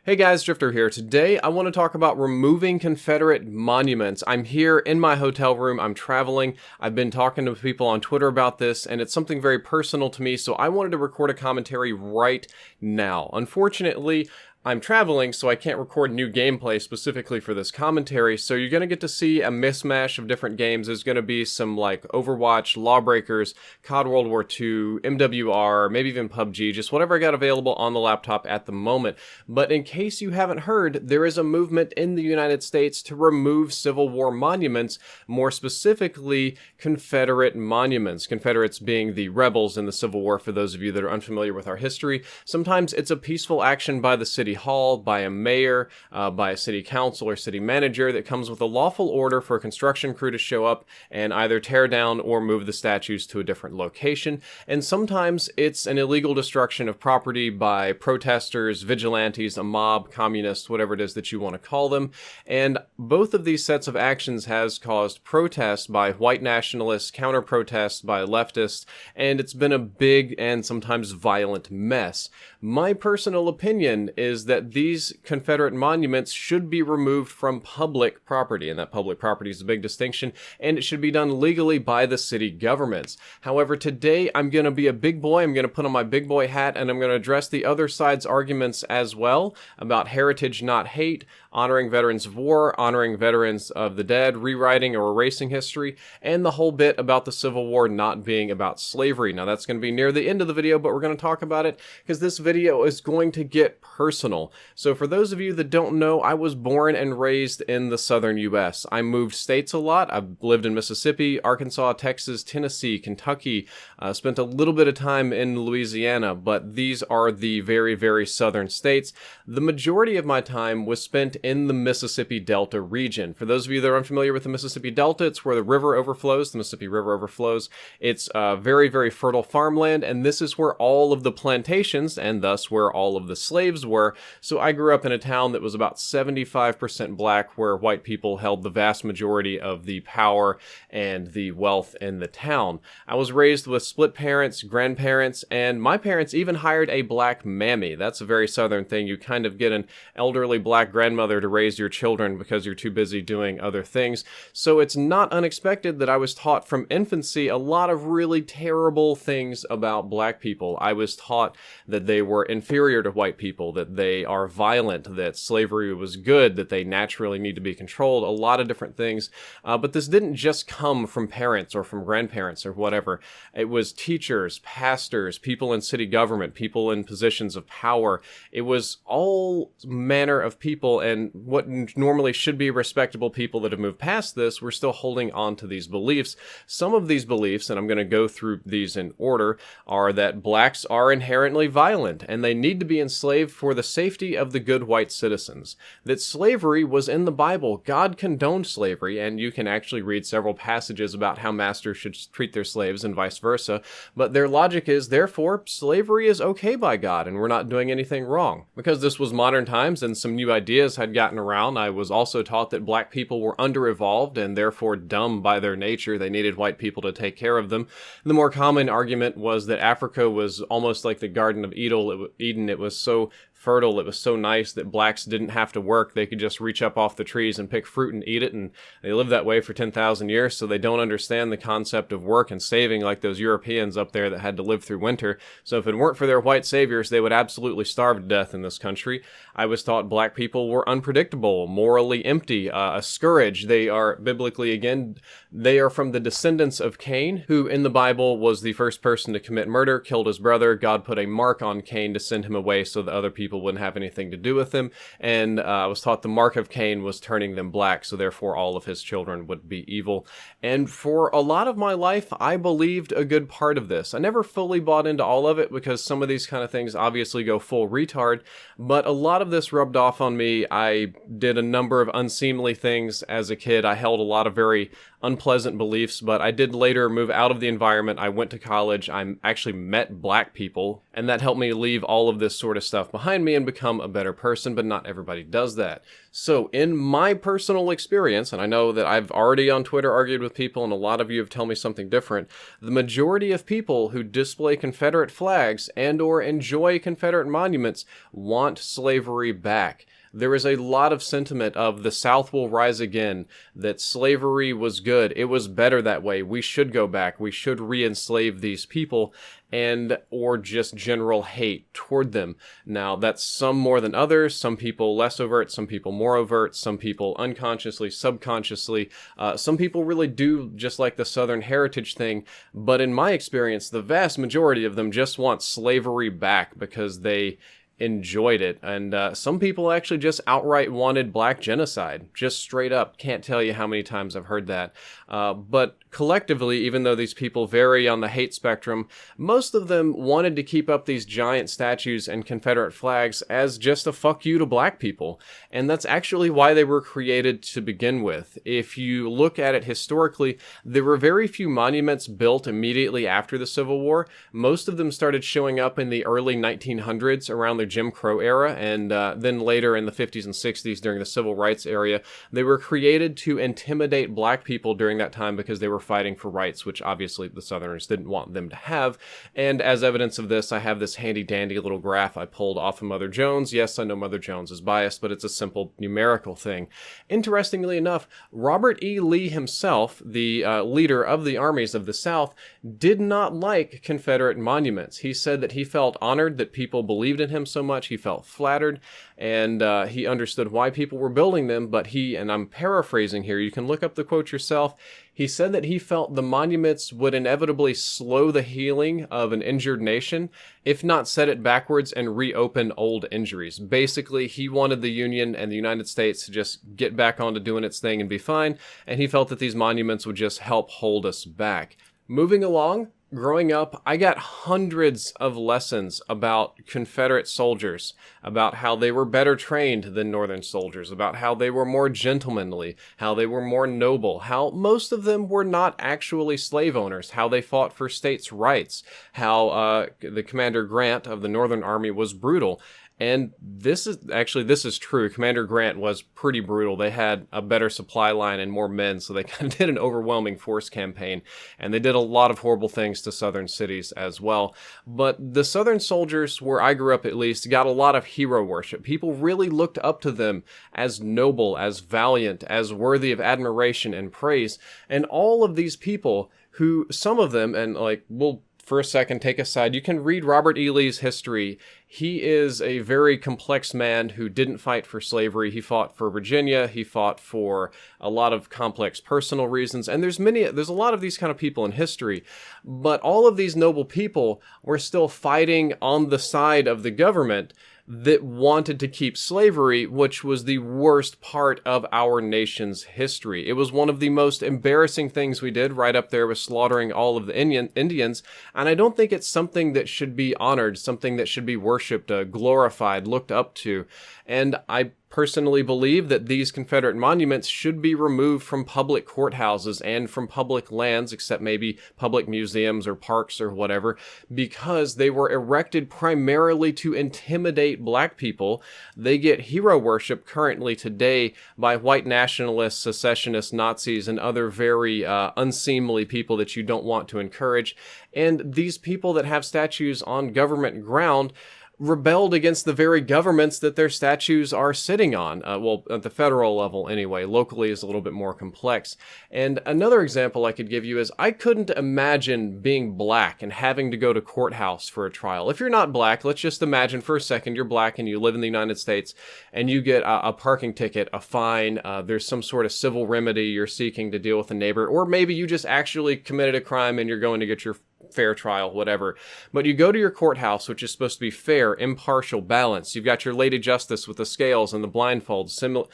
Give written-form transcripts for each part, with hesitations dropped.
Hey guys, Drifter here. Today I want to talk about removing Confederate monuments. I'm here in my hotel room, I'm traveling, I've been talking to people on Twitter about this, and it's something very personal to me, so I wanted to record a commentary right now. Unfortunately, I'm traveling, so I can't record new gameplay specifically for this commentary, so you're going to get to see a mismatch of different games. There's going to be some like Overwatch, Lawbreakers, COD World War II, MWR, maybe even PUBG, just whatever I got available on the laptop at the moment. But in case you haven't heard, there is a movement in the United States to remove Civil War monuments, more specifically Confederate monuments. Confederates being the rebels in the Civil War, for those of you that are unfamiliar with our history. Sometimes it's a peaceful action by the city hall, by a mayor, by a city council or city manager that comes with a lawful order for a construction crew to show up and either tear down or move the statues to a different location. And sometimes it's an illegal destruction of property by protesters, vigilantes, a mob, communists, whatever it is that you want to call them. And both of these sets of actions has caused protests by white nationalists, counter-protests by leftists, and it's been a big and sometimes violent mess. My personal opinion is that these Confederate monuments should be removed from public property, and that public property is a big distinction, and it should be done legally by the city governments. However, today I'm going to be a big boy, I'm going to put on my big boy hat, and I'm going to address the other side's arguments as well about heritage, not hate, honoring veterans of war, honoring veterans of the dead, rewriting or erasing history, and the whole bit about the Civil War not being about slavery. Now that's going to be near the end of the video, but we're going to talk about it because this video is going to get personal. So for those of you that don't know, I was born and raised in the southern US. I moved states a lot. I've lived in Mississippi, Arkansas, Texas, Tennessee, Kentucky, spent a little bit of time in Louisiana, but these are the very, very southern states. The majority of my time was spent in the Mississippi Delta region. For those of you that are unfamiliar with the Mississippi Delta, it's where the river overflows, the Mississippi River overflows. It's very, very fertile farmland, and this is where all of the plantations, and thus where all of the slaves were. So I grew up in a town that was about 75% black, where white people held the vast majority of the power and the wealth in the town. I was raised with split parents, grandparents, and my parents even hired a black mammy. That's a very southern thing. You kind of get an elderly black grandmother to raise your children because you're too busy doing other things. So it's not unexpected that I was taught from infancy a lot of really terrible things about black people. I was taught that they were inferior to white people, that they are violent, that slavery was good, that they naturally need to be controlled, a lot of different things. But this didn't just come from parents or from grandparents or whatever. It was teachers, pastors, people in city government, people in positions of power. It was all manner of people, and what normally should be respectable people that have moved past this were still holding on to these beliefs. Some of these beliefs, and I'm going to go through these in order, are that blacks are inherently violent and they need to be enslaved for the safety of the good white citizens. That slavery was in the Bible. God condoned slavery, and you can actually read several passages about how masters should treat their slaves and vice versa. But their logic is, therefore, slavery is okay by God and we're not doing anything wrong. Because this was modern times and some new ideas had gotten around, I was also taught that black people were under-evolved and therefore dumb by their nature. They needed white people to take care of them. The more common argument was that Africa was almost like the Garden of Eden. It was so fertile, it was so nice that blacks didn't have to work. They could just reach up off the trees and pick fruit and eat it, and they lived that way for 10,000 years, so they don't understand the concept of work and saving like those Europeans up there that had to live through winter. So if it weren't for their white saviors, they would absolutely starve to death in this country. I was taught black people were unpredictable, morally empty, a scourge. They are, biblically again, they are from the descendants of Cain, who in the Bible was the first person to commit murder, killed his brother. God put a mark on Cain to send him away so that other people wouldn't have anything to do with him, and I was taught the mark of Cain was turning them black, so therefore all of his children would be evil. And for a lot of my life, I believed a good part of this. I never fully bought into all of it because some of these kind of things obviously go full retard, but a lot of this rubbed off on me. I did a number of unseemly things as a kid. I held a lot of very unpleasant beliefs, but I did later move out of the environment. I went to college. I actually met black people and that helped me leave all of this sort of stuff behind me and become a better person, but not everybody does that. So in my personal experience, and I know that I've already on Twitter argued with people, and a lot of you have told me something different, the majority of people who display Confederate flags and or enjoy Confederate monuments want slavery back. There is a lot of sentiment of the South will rise again, that slavery was good, it was better that way, we should go back, we should re-enslave these people, and or just general hate toward them. Now, that's some more than others, some people less overt, some people more overt, some people unconsciously, subconsciously, some people really do just like the Southern heritage thing, but in my experience, the vast majority of them just want slavery back because they enjoyed it, and some people actually just outright wanted black genocide, just straight up. Can't tell you how many times I've heard that. But collectively, even though these people vary on the hate spectrum, most of them wanted to keep up these giant statues and Confederate flags as just a fuck you to black people. And that's actually why they were created to begin with. If you look at it historically, there were very few monuments built immediately after the Civil War. Most of them started showing up in the early 1900s around the Jim Crow era, and then later in the 50s and 60s during the Civil Rights era. They were created to intimidate black people during that time because they were fighting for rights, which obviously the Southerners didn't want them to have. And as evidence of this, I have this handy dandy little graph I pulled off of Mother Jones. Yes, I know Mother Jones is biased, but it's a simple numerical thing. Interestingly enough, Robert E. Lee himself, the leader of the armies of the South, did not like Confederate monuments. He said that he felt honored that people believed in him so much, he felt flattered, and he understood why people were building them, but he, and I'm paraphrasing here, you can look up the quote yourself, he said that he felt the monuments would inevitably slow the healing of an injured nation, if not set it backwards and reopen old injuries. Basically, he wanted the Union and the United States to just get back onto doing its thing and be fine, and he felt that these monuments would just help hold us back. Moving along, growing up, I got hundreds of lessons about Confederate soldiers, about how they were better trained than Northern soldiers, about how they were more gentlemanly, how they were more noble, how most of them were not actually slave owners, how they fought for states' rights, how the Commander Grant of the Northern Army was brutal. And this is true. Commander Grant was pretty brutal. They had a better supply line and more men, so they kind of did an overwhelming force campaign. And they did a lot of horrible things to Southern cities as well. But the Southern soldiers, where I grew up at least, got a lot of hero worship. People really looked up to them as noble, as valiant, as worthy of admiration and praise. And all of these people who, some of them, and like, we'll for a second take a side. You can read Robert E. Lee's history. He is a very complex man who didn't fight for slavery. He fought for Virginia. He fought for a lot of complex personal reasons. And there's a lot of these kind of people in history. But all of these noble people were still fighting on the side of the government that wanted to keep slavery, which was the worst part of our nation's history. It was one of the most embarrassing things we did, right up there with slaughtering all of the Indians, and I don't think it's something that should be honored, something that should be worshipped, glorified, looked up to. And I personally believe that these Confederate monuments should be removed from public courthouses and from public lands, except maybe public museums or parks or whatever, because they were erected primarily to intimidate black people. They get hero worship currently today by white nationalists, secessionists, Nazis, and other very unseemly people that you don't want to encourage. And these people that have statues on government ground rebelled against the very governments that their statues are sitting on. Well, at the federal level anyway. Locally is a little bit more complex. And another example I could give you is I couldn't imagine being black and having to go to courthouse for a trial. If you're not black, let's just imagine for a second you're black and you live in the United States and you get a parking ticket, a fine, there's some sort of civil remedy you're seeking to deal with a neighbor, or maybe you just actually committed a crime and you're going to get your fair trial, whatever. But you go to your courthouse, which is supposed to be fair, impartial, balanced. You've got your Lady Justice with the scales and the blindfold, talking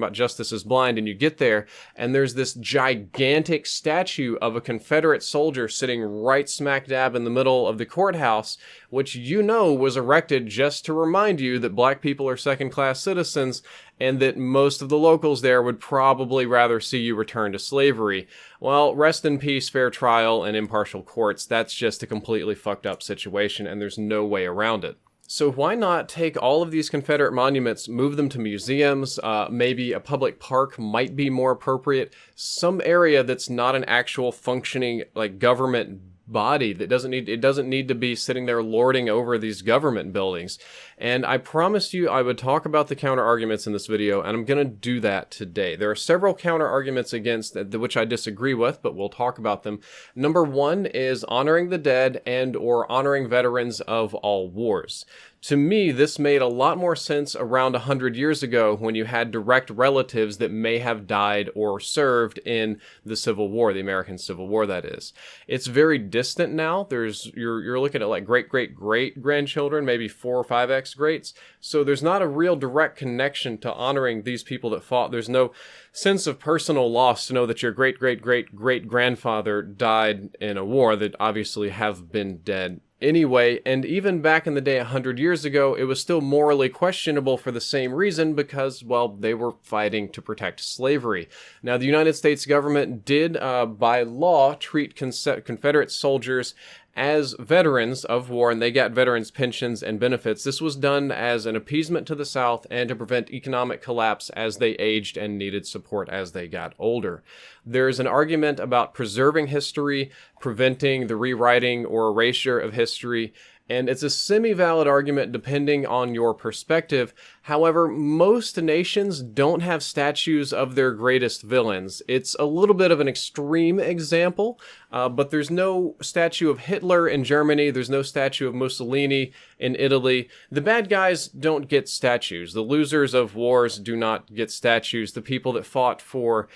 about justice is blind, and you get there, and there's this gigantic statue of a Confederate soldier sitting right smack dab in the middle of the courthouse which you know was erected just to remind you that black people are second-class citizens and that most of the locals there would probably rather see you return to slavery. Well, rest in peace, fair trial, and impartial courts. That's just a completely fucked up situation, and there's no way around it. So why not take all of these Confederate monuments, move them to museums, maybe a public park might be more appropriate, some area that's not an actual functioning like government body that doesn't need to be sitting there lording over these government buildings. And I promised you I would talk about the counter arguments in this video, and I'm going to do that today. There are several counter arguments against which I disagree with, but we'll talk about them. Number one is honoring the dead and or honoring veterans of all wars. To me, this made a lot more sense around 100 years ago when you had direct relatives that may have died or served in the Civil War, the American Civil War, that is. It's very distant now. You're looking at like great-great-great-grandchildren, maybe 4 or 5x greats. So there's not a real direct connection to honoring these people that fought. There's no sense of personal loss to know that your great-great-great-great-grandfather died in a war that obviously have been dead anyway. And even back in the day 100 years ago, it was still morally questionable for the same reason because, well, they were fighting to protect slavery. Now, the United States government did, by law, treat Confederate soldiers as veterans of war, and they got veterans pensions and benefits. This was done as an appeasement to the South and to prevent economic collapse as they aged and needed support as they got older. There's an argument about preserving history, preventing the rewriting or erasure of history, and it's a semi-valid argument depending on your perspective. However, most nations don't have statues of their greatest villains. It's a little bit of an extreme example, but there's no statue of Hitler in Germany. There's no statue of Mussolini in Italy. The bad guys don't get statues. The losers of wars do not get statues. The people that fought for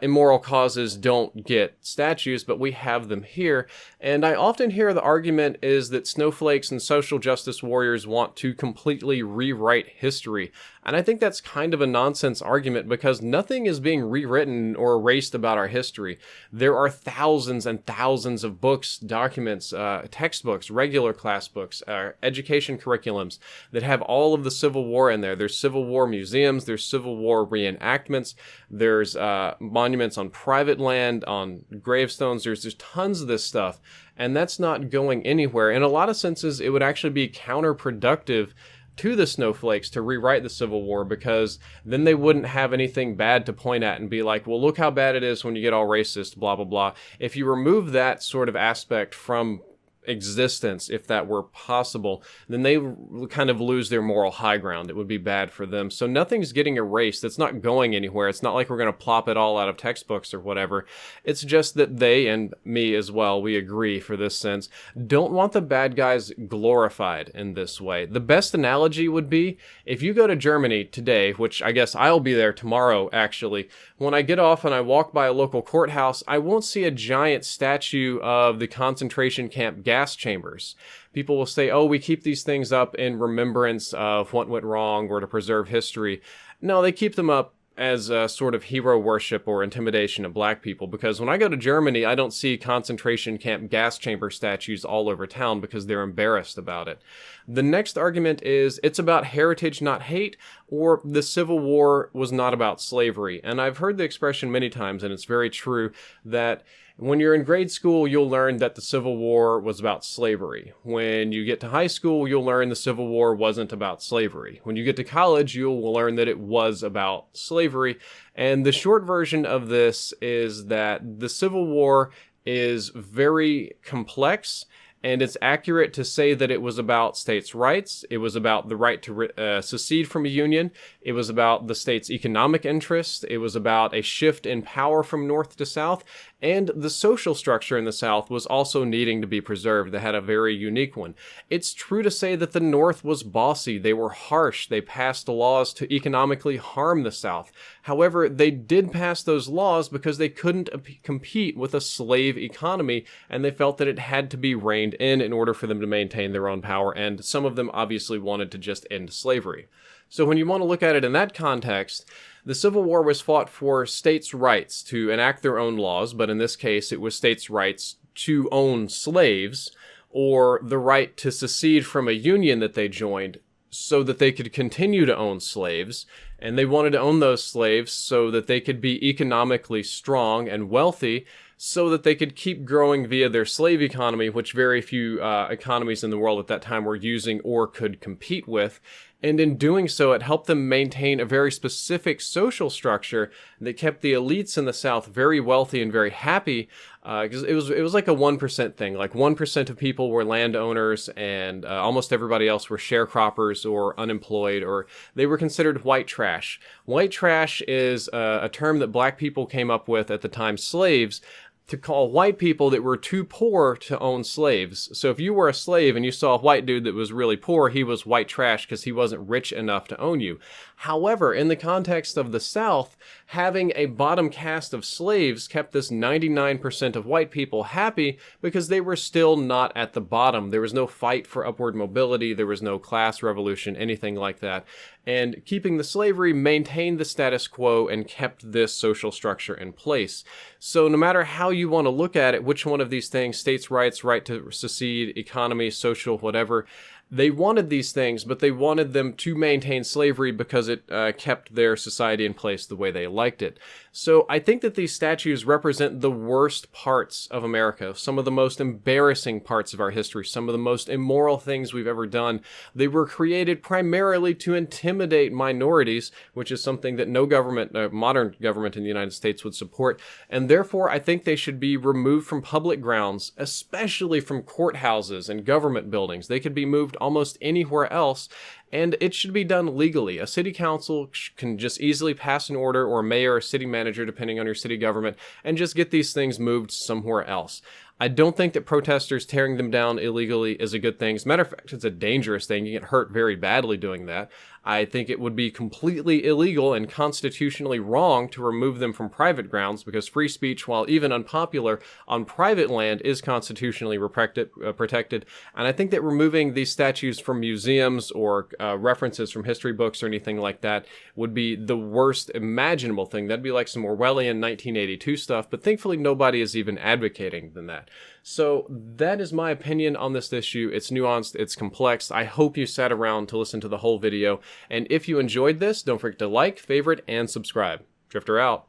immoral causes don't get statues, but we have them here. And I often hear the argument is that snowflakes and social justice warriors want to completely rewrite history. And I think that's kind of a nonsense argument because nothing is being rewritten or erased about our history. There are thousands and thousands of books, documents, textbooks, regular class books, education curriculums that have all of the Civil War in there. There's Civil War museums, there's Civil War reenactments, there's monuments on private land, on gravestones, there's tons of this stuff. And that's not going anywhere. In a lot of senses, it would actually be counterproductive to the snowflakes to rewrite the Civil War because then they wouldn't have anything bad to point at and be like, well, look how bad it is when you get all racist, blah, blah, blah. If you remove that sort of aspect from existence, if that were possible, then they kind of lose their moral high ground. It would be bad for them. So nothing's getting erased. It's not going anywhere. It's not like we're going to plop it all out of textbooks or whatever. It's just that they, and me as well, we agree for this sense, don't want the bad guys glorified in this way. The best analogy would be if you go to Germany today, which I guess I'll be there tomorrow actually, when I get off and I walk by a local courthouse, I won't see a giant statue of the concentration camp gas chambers. People will say, oh, we keep these things up in remembrance of what went wrong or to preserve history. No, they keep them up as a sort of hero worship or intimidation of black people, because when I go to Germany, I don't see concentration camp gas chamber statues all over town because they're embarrassed about it. The next argument is it's about heritage, not hate, or the Civil War was not about slavery. And I've heard the expression many times, and it's very true, that when you're in grade school, you'll learn that the Civil War was about slavery. When you get to high school, you'll learn the Civil War wasn't about slavery. When you get to college, you'll learn that it was about slavery. And the short version of this is that the Civil War is very complex, and it's accurate to say that it was about states' rights. It was about the right to secede from a union. It was about the state's economic interests. It was about a shift in power from north to south. And the social structure in the South was also needing to be preserved. They had a very unique one. It's true to say that the North was bossy. They were harsh. They passed laws to economically harm the South. However, they did pass those laws because they couldn't compete with a slave economy, and they felt that it had to be reined in order for them to maintain their own power, and some of them obviously wanted to just end slavery. So when you want to look at it in that context, the Civil War was fought for states' rights to enact their own laws, but in this case it was states' rights to own slaves, or the right to secede from a union that they joined so that they could continue to own slaves. And they wanted to own those slaves so that they could be economically strong and wealthy, so that they could keep growing via their slave economy, which very few economies in the world at that time were using or could compete with. And in doing so, it helped them maintain a very specific social structure that kept the elites in the South very wealthy and very happy, because it was like a 1% thing. Like 1% of people were landowners, and almost everybody else were sharecroppers or unemployed, or they were considered white trash. White trash is a term that black people came up with at the time, slaves, to call white people that were too poor to own slaves. So if you were a slave and you saw a white dude that was really poor, he was white trash because he wasn't rich enough to own you. However, in the context of the South, having a bottom caste of slaves kept this 99% of white people happy because they were still not at the bottom. There was no fight for upward mobility. There was no class revolution, anything like that. And keeping the slavery maintained the status quo and kept this social structure in place. So no matter how you want to look at it, which one of these things, states' rights, right to secede, economy, social, whatever, they wanted these things, but they wanted them to maintain slavery because it kept their society in place the way they liked it. So I think that these statues represent the worst parts of America, some of the most embarrassing parts of our history, some of the most immoral things we've ever done. They were created primarily to intimidate minorities, which is something that no government, modern government in the United States would support. And therefore, I think they should be removed from public grounds, especially from courthouses and government buildings. They could be moved almost anywhere else, and it should be done legally. A city council can just easily pass an order, or a mayor or city manager, depending on your city government, and just get these things moved somewhere else. I don't think that protesters tearing them down illegally is a good thing. As a matter of fact, it's a dangerous thing. You get hurt very badly doing that. I think it would be completely illegal and constitutionally wrong to remove them from private grounds, because free speech, while even unpopular on private land, is constitutionally protected. And I think that removing these statues from museums or references from history books or anything like that would be the worst imaginable thing. That'd be like some Orwellian 1982 stuff, but thankfully nobody is even advocating that. So that is my opinion on this issue. It's nuanced, it's complex. I hope you sat around to listen to the whole video. And if you enjoyed this, don't forget to like, favorite, and subscribe. Drifter out.